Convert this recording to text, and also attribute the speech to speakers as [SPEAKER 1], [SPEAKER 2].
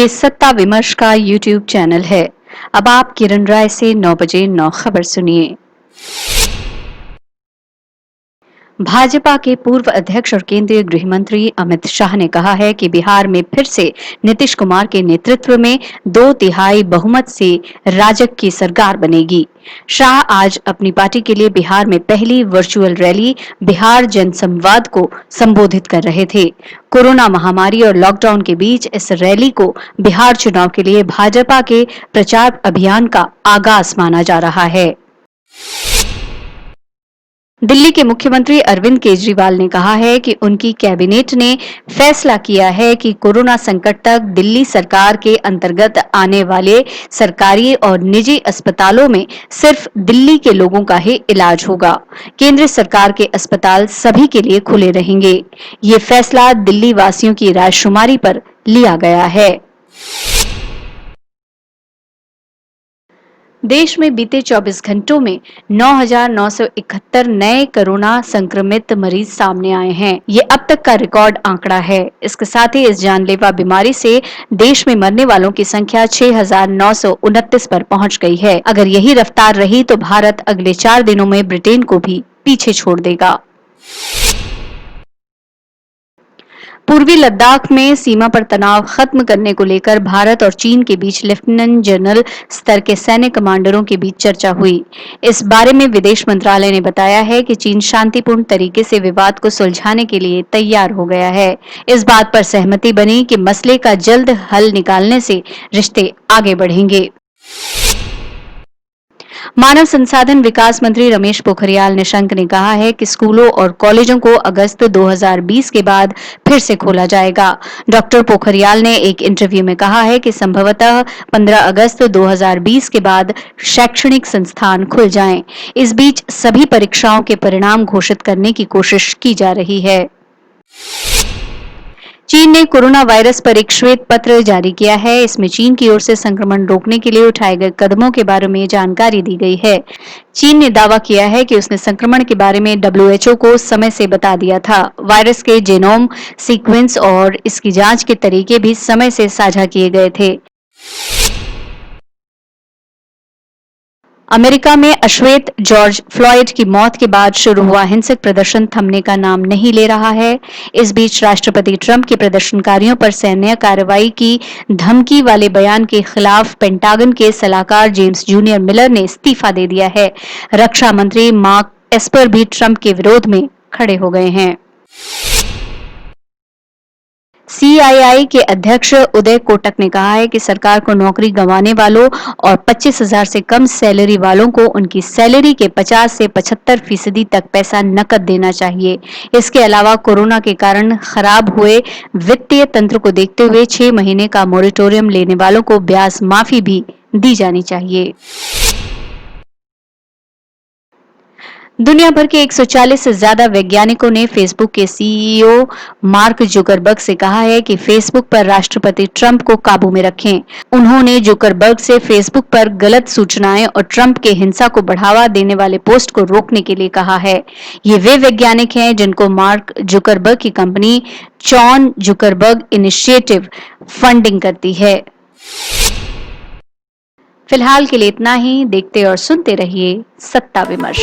[SPEAKER 1] ये सत्ता विमर्श का यूट्यूब चैनल है। अब आप किरण राय से 9 बजे 9 खबर सुनिए। भाजपा के पूर्व अध्यक्ष और केंद्रीय गृह मंत्री अमित शाह ने कहा है कि बिहार में फिर से नीतीश कुमार के नेतृत्व में 2/3 बहुमत से राजग की सरकार बनेगी। शाह आज अपनी पार्टी के लिए बिहार में पहली वर्चुअल रैली बिहार जनसंवाद को संबोधित कर रहे थे। कोरोना महामारी और लॉकडाउन के बीच इस रैली को बिहार चुनाव के लिए भाजपा के प्रचार अभियान का आगाज माना जा रहा है। दिल्ली के मुख्यमंत्री अरविंद केजरीवाल ने कहा है कि उनकी कैबिनेट ने फैसला किया है कि कोरोना संकट तक दिल्ली सरकार के अंतर्गत आने वाले सरकारी और निजी अस्पतालों में सिर्फ दिल्ली के लोगों का ही इलाज होगा। केंद्र सरकार के अस्पताल सभी के लिए खुले रहेंगे। ये फैसला दिल्ली वासियों की रायशुमारी पर लिया गया है। देश में बीते 24 घंटों में 9,971 नए कोरोना संक्रमित मरीज सामने आए हैं। ये अब तक का रिकॉर्ड आंकड़ा है। इसके साथ ही इस जानलेवा बीमारी से देश में मरने वालों की संख्या 6,929 पर पहुंच गई है। अगर यही रफ्तार रही तो भारत अगले 4 दिनों में ब्रिटेन को भी पीछे छोड़ देगा। पूर्वी लद्दाख में सीमा पर तनाव खत्म करने को लेकर भारत और चीन के बीच लेफ्टिनेंट जनरल स्तर के सैन्य कमांडरों के बीच चर्चा हुई। इस बारे में विदेश मंत्रालय ने बताया है कि चीन शांतिपूर्ण तरीके से विवाद को सुलझाने के लिए तैयार हो गया है। इस बात पर सहमति बनी कि मसले का जल्द हल निकालने से रिश्ते आगे बढ़ेंगे। मानव संसाधन विकास मंत्री रमेश पोखरियाल निशंक ने कहा है कि स्कूलों और कॉलेजों को अगस्त 2020 के बाद फिर से खोला जाएगा। डॉक्टर पोखरियाल ने एक इंटरव्यू में कहा है कि संभवतः 15 अगस्त 2020 के बाद शैक्षणिक संस्थान खुल जाएं। इस बीच सभी परीक्षाओं के परिणाम घोषित करने की कोशिश की जा रही है। चीन ने कोरोना वायरस पर एक श्वेत पत्र जारी किया है। इसमें चीन की ओर से संक्रमण रोकने के लिए उठाए गए कदमों के बारे में जानकारी दी गई है। चीन ने दावा किया है कि उसने संक्रमण के बारे में WHO को समय से बता दिया था। वायरस के जीनोम सीक्वेंस और इसकी जांच के तरीके भी समय से साझा किए गए थे। अमेरिका में अश्वेत जॉर्ज फ्लॉयड की मौत के बाद शुरू हुआ हिंसक प्रदर्शन थमने का नाम नहीं ले रहा है। इस बीच राष्ट्रपति ट्रंप के प्रदर्शनकारियों पर सैन्य कार्रवाई की धमकी वाले बयान के खिलाफ पेंटागन के सलाहकार जेम्स जूनियर मिलर ने इस्तीफा दे दिया है। रक्षा मंत्री मार्क एस्पर भी ट्रंप के विरोध में खड़े हो गए हैं। CII के अध्यक्ष उदय कोटक ने कहा है कि सरकार को नौकरी गंवाने वालों और 25,000 से कम सैलरी वालों को उनकी सैलरी के 50 से 75% तक पैसा नकद देना चाहिए। इसके अलावा कोरोना के कारण खराब हुए वित्तीय तंत्र को देखते हुए 6 महीने का मोरेटोरियम लेने वालों को ब्याज माफी भी दी जानी चाहिए। दुनिया भर के 140 से ज्यादा वैज्ञानिकों ने फेसबुक के CEO मार्क जुकरबर्ग से कहा है कि फेसबुक पर राष्ट्रपति ट्रंप को काबू में रखें। उन्होंने जुकरबर्ग से फेसबुक पर गलत सूचनाएं और ट्रंप के हिंसा को बढ़ावा देने वाले पोस्ट को रोकने के लिए कहा है। ये वे वैज्ञानिक हैं जिनको मार्क जुकरबर्ग की company John Zuckerberg initiative funding करती है। फिलहाल के लिए इतना ही। देखते और सुनते रहिए सत्ता विमर्श।